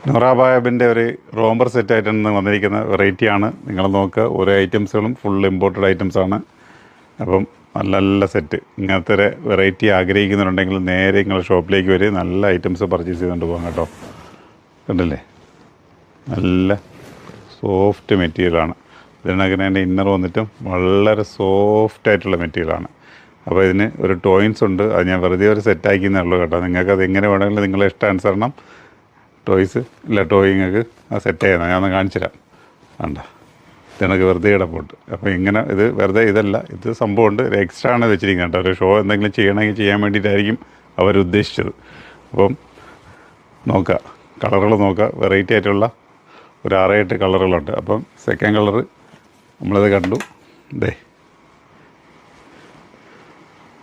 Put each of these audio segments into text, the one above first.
നൂറ ബായബിൻ്റെ ഒരു റോംബർ സെറ്റായിട്ടാണ് വന്നിരിക്കുന്ന വെറൈറ്റിയാണ്. നിങ്ങൾ നോക്കുക, ഓരോ ഐറ്റംസുകളും ഫുൾ ഇമ്പോർട്ടഡ് ഐറ്റംസാണ്. അപ്പം നല്ല നല്ല സെറ്റ് ഇങ്ങനത്തെ ഒരു വെറൈറ്റി ആഗ്രഹിക്കുന്നുണ്ടെങ്കിൽ നേരെ നിങ്ങളുടെ ഷോപ്പിലേക്ക് വരും. നല്ല ഐറ്റംസ് പർച്ചേസ് ചെയ്തുകൊണ്ട് പോകാം കേട്ടോ. കണ്ടില്ലേ, നല്ല സോഫ്റ്റ് മെറ്റീരിയലാണ്. ഇതിനകത്ത് അതിൻ്റെ ഇന്നർ വന്നിട്ടും വളരെ സോഫ്റ്റായിട്ടുള്ള മെറ്റീരിയലാണ്. അപ്പോൾ ഇതിന് ഒരു ടോയിൻസ് ഉണ്ട്, അത് ഞാൻ വെറുതെ ഒരു സെറ്റാക്കിയെന്നേ ഉള്ളൂ കേട്ടോ. നിങ്ങൾക്ക് അത് എങ്ങനെ വേണമെങ്കിലും നിങ്ങളെ ഇഷ്ടാനുസരണം ടോയിങ്ങൾക്ക് ആ സെറ്റ് ചെയ്യുന്നത് ഞാനൊന്ന് കാണിച്ചു തരാം. വേണ്ട, ഇതിനൊക്കെ വെറുതെ ഇടപോട്ട്. അപ്പോൾ ഇങ്ങനെ ഇത് വെറുതെ ഇതല്ല, ഇത് സംഭവമുണ്ട്, ഒരു എക്സ്ട്രാ ആണ് വെച്ചിരിക്കുന്നത് കേട്ടോ. ഒരു ഷോ എന്തെങ്കിലും ചെയ്യണമെങ്കിൽ ചെയ്യാൻ വേണ്ടിയിട്ടായിരിക്കും അവരുദ്ദേശിച്ചത്. അപ്പം നോക്കുക, കളറുകൾ നോക്കുക, വെറൈറ്റി ആയിട്ടുള്ള ഒരു 6-8 കളറുകളുണ്ട്. അപ്പം സെക്കൻഡ് കളറ് നമ്മളിത് കണ്ടു. ഇതേ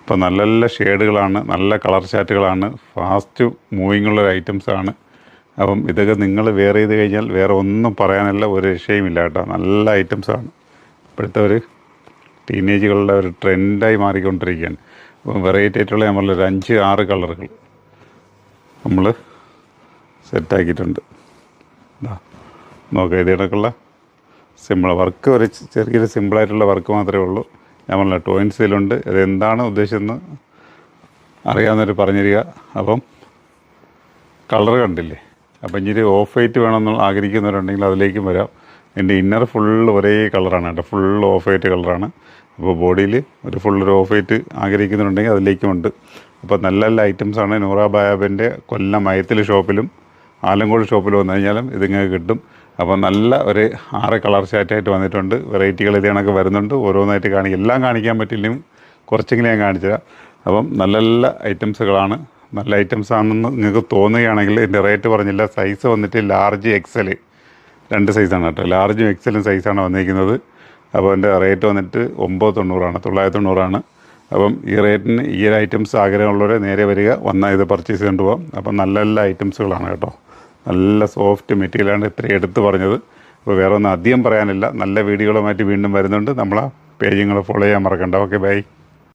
ഇപ്പം നല്ല നല്ല ഷെയ്ഡുകളാണ്, നല്ല കളർ ചാറ്റുകളാണ്, ഫാസ്റ്റ് മൂവിങ്ങുള്ളൊരു ഐറ്റംസാണ്. അപ്പം ഇതൊക്കെ നിങ്ങൾ വെയർ ചെയ്ത് കഴിഞ്ഞാൽ വേറെ ഒന്നും പറയാനില്ല, ഒരു രക്ഷയുമില്ല കേട്ടോ. നല്ല ഐറ്റംസാണ്. ഇപ്പോഴത്തെ ഒരു ടീനേജുകളുടെ ഒരു ട്രെൻഡായി മാറിക്കൊണ്ടിരിക്കുകയാണ്. അപ്പം വെറൈറ്റി ആയിട്ടുള്ള നമ്മളൊരു 5-6 കളറുകൾ നമ്മൾ സെറ്റാക്കിയിട്ടുണ്ട്. നോക്കുക, ഇതിനൊക്കെയുള്ള സിമ്പിൾ വർക്ക്, ഒരു ചെറിയൊരു സിമ്പിളായിട്ടുള്ള വർക്ക് മാത്രമേ ഉള്ളൂ. നമ്മളെ ടോയിൻസിലുണ്ട്. ഇതെന്താണ് ഉദ്ദേശിച്ചതെന്ന് അറിയാവുന്നവർ പറഞ്ഞു തരിക. അപ്പം കളർ കണ്ടില്ലേ. അപ്പം ഇനി ഓഫ് വൈറ്റ് വേണമെന്ന് ആഗ്രഹിക്കുന്നവരുണ്ടെങ്കിൽ അതിലേക്കും വരാം. എൻ്റെ ഇന്നർ ഫുള്ള് ഒരേ കളറാണ് കേട്ടോ, ഫുൾ ഓഫ് വൈറ്റ് കളറാണ്. അപ്പോൾ ബോഡിയിൽ ഒരു ഫുള്ളൊരു ഓഫ് വൈറ്റ് ആഗ്രഹിക്കുന്നുണ്ടെങ്കിൽ അതിലേക്കും ഉണ്ട്. അപ്പോൾ നല്ല നല്ല ഐറ്റംസാണ്. നൂറ ബായബിൻ്റെ കൊല്ലം മയത്തിൽ ഷോപ്പിലും ആലങ്കോട് ഷോപ്പിൽ വന്നു കഴിഞ്ഞാലും ഇതിങ്ങൾക്ക് കിട്ടും. അപ്പോൾ നല്ല ഒരു 6 കളർ ചാറ്റായിട്ട് വന്നിട്ടുണ്ട്. വെറൈറ്റികൾ ഇത് കണക്ക് വരുന്നുണ്ട്. ഓരോന്നായിട്ട് എല്ലാം കാണിക്കാൻ പറ്റില്ലെങ്കിലും കുറച്ചെങ്കിലും ഞാൻ കാണിച്ചു തരാം. അപ്പം നല്ല നല്ല ഐറ്റംസുകളാണ്. നല്ല ഐറ്റംസ് ആണെന്ന് നിങ്ങൾക്ക് തോന്നുകയാണെങ്കിൽ ഇതിൻ്റെ റേറ്റ് പറഞ്ഞില്ല. സൈസ് വന്നിട്ട് ലാർജ് എക്സൽ 2 സൈസാണ് കേട്ടോ. ലാർജും എക്സലും സൈസാണ് വന്നിരിക്കുന്നത്. അപ്പോൾ എൻ്റെ റേറ്റ് വന്നിട്ട് 990 അപ്പം ഈ റേറ്റിന് ഈ ഒരു ഐറ്റംസ് ആഗ്രഹമുള്ളവരെ നേരെ വരിക, വന്നാൽ ഇത് പർച്ചേസ് ചെയ്തുകൊണ്ട് പോകാം. അപ്പം നല്ല നല്ല ഐറ്റംസുകളാണ് കേട്ടോ. നല്ല സോഫ്റ്റ് മെറ്റീരിയലാണ് ഇത്രയും എടുത്ത് പറഞ്ഞത്. അപ്പോൾ വേറെ ഒന്നും അധികം പറയാനില്ല. നല്ല വീഡിയോകളുമായിട്ട് വീണ്ടും വരുന്നുണ്ട്. നമ്മളെ പേജുകൾ ഫോളോ ചെയ്യാൻ മറക്കണ്ട. Okay, by.